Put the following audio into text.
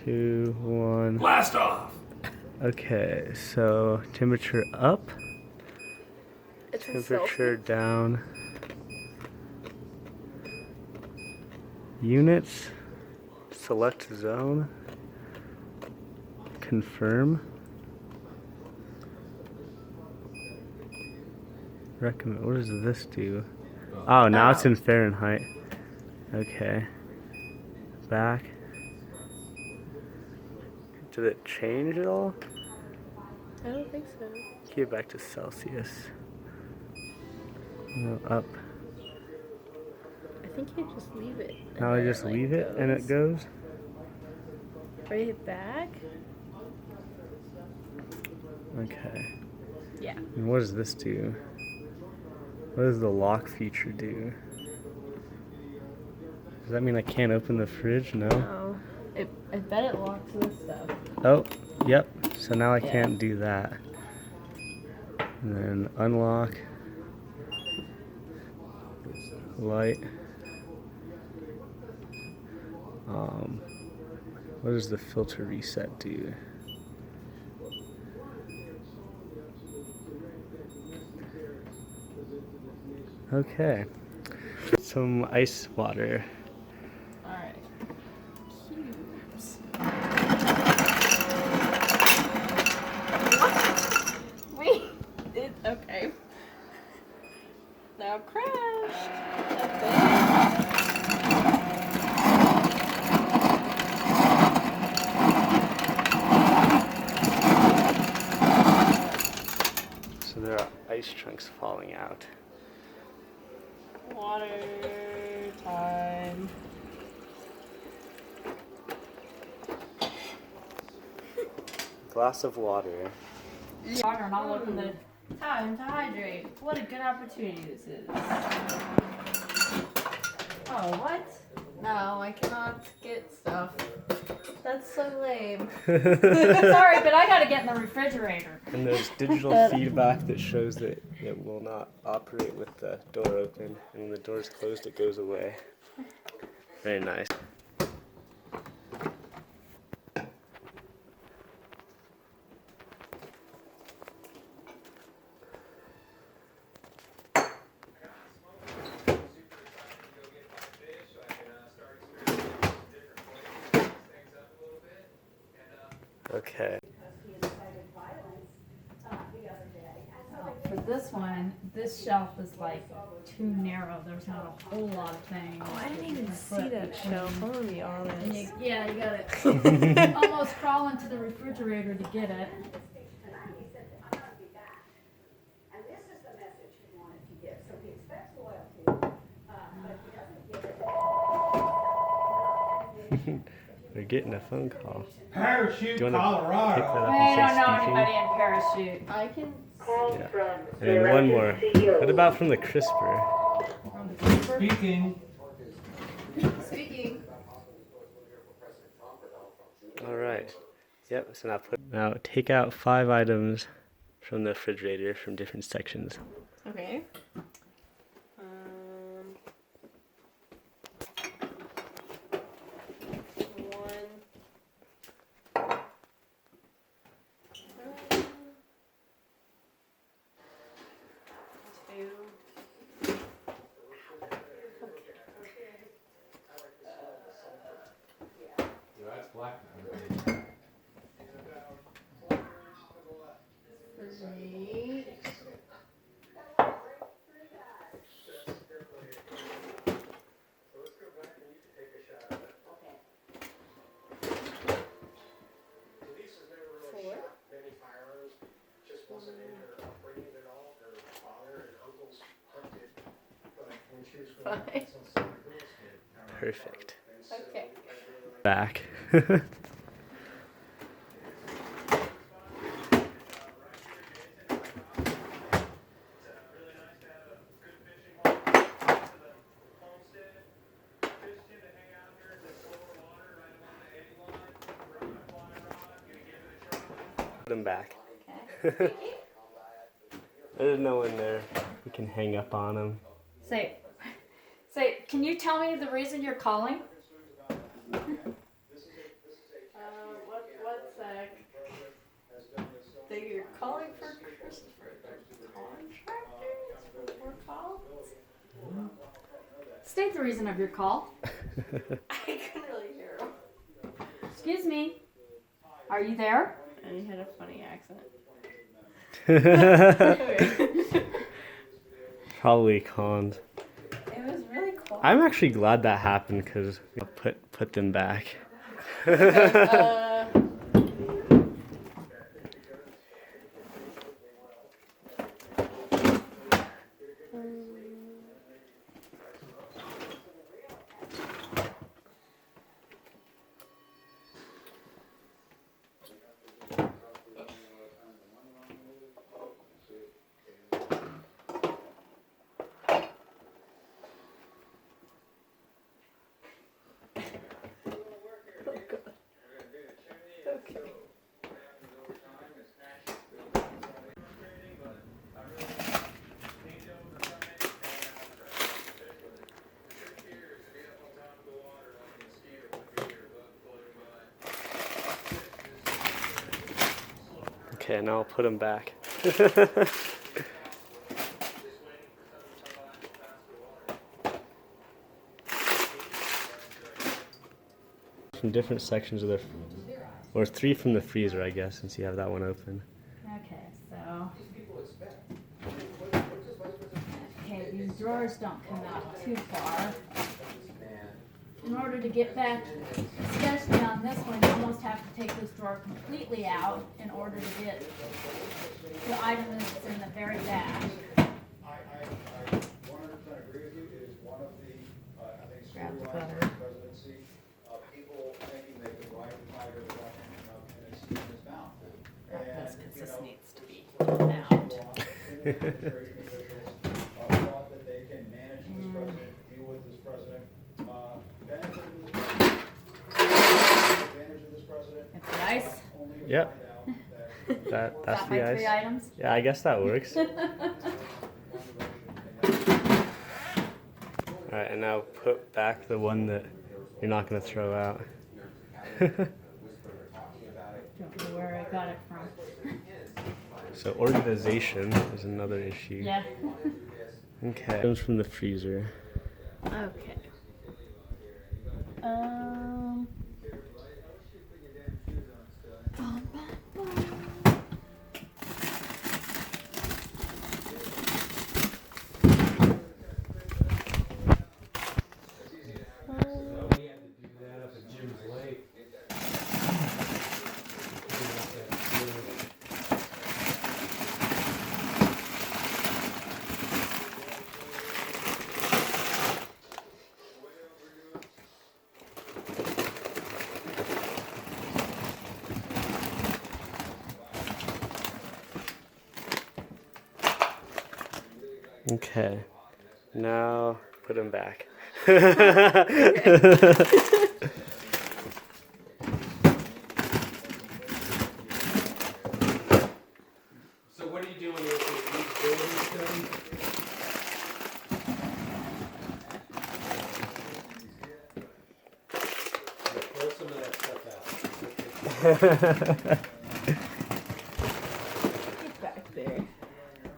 2, 1. Blast off! Okay, so temperature up, It's in temperature Celsius. down. Units, select zone, confirm. Recommend. What does this do? Oh, now it's in Fahrenheit. Okay. Back. Did it change at all? I don't think so. Keep it back to Celsius. No, up. I think you just leave it. Now I just leave it and it goes? Or you hit back? Okay. Yeah. And what does this do? What does the lock feature do? Does that mean I can't open the fridge? No? No. I bet it locks this stuff. Oh, yep. So now I can't do that. And then unlock. Light. What does the filter reset do? Okay. Some ice water. Alright. Cubes. What? Wait. Okay. Now crash. So there are ice chunks falling out. Water time. Glass of water. Water and I'll open the time to hydrate. What a good opportunity this is. Oh, what? No, I cannot get stuff. That's so lame. Sorry, but I gotta get in the refrigerator. And there's digital feedback that shows that it will not operate with the door open. And when the door is closed, it goes away. Very nice. Okay. For this one, this shelf is like too narrow. There's not a whole lot of things. Oh, I didn't even see that shelf. I'm gonna be honest. And you gotta almost crawl into the refrigerator to get it. We're getting a phone call. Parachute, Do you want to Colorado. pick that up I and don't say know speaking? anybody in parachute. I can. Yeah. And then one more. What about from the crisper? Speaking. Speaking. All right. Yep. So now take out 5 items from the refrigerator from different sections. Okay. That's black now. Fine. Perfect. Okay. Back. Put them back. There's no one there. We can hang up on them. Say, can you tell me the reason you're calling? the reason of your call. I couldn't really hear him. Excuse me. Are you there? And he had a funny accent. Probably conned. It was really cool. I'm actually glad that happened because put them back. Okay. Okay, now I'll put them back. From different sections of the, or 3 from the freezer, I guess, since you have that one open. Okay, so. Okay, these drawers don't come out too far. In order to get back, especially on this one, you almost have to take this drawer completely out in order to get the item that's in the very back. I 100% agree with you. It is one of the, I think, Grab the storylines butter. of the presidency, people thinking they could ride the tiger without hanging up and it's in his mouth. Grab this And, because you this know, needs to be for out. administration officials, thought that they can manage this president, deal with this president, benefit of this president, advantage of this president. It's nice. Only to Yep. find out that That's Got the my 3 ice. items. Yeah, I guess that works. Alright, and now put back the one that you're not going to throw out. Don't know where I got it from. So organization is another issue. Yeah. Okay. Comes from the freezer. Okay. We had to do that up at Jim's Lake. Okay. Now put them back. So what are you doing with the usability study? Throw some of that stuff out.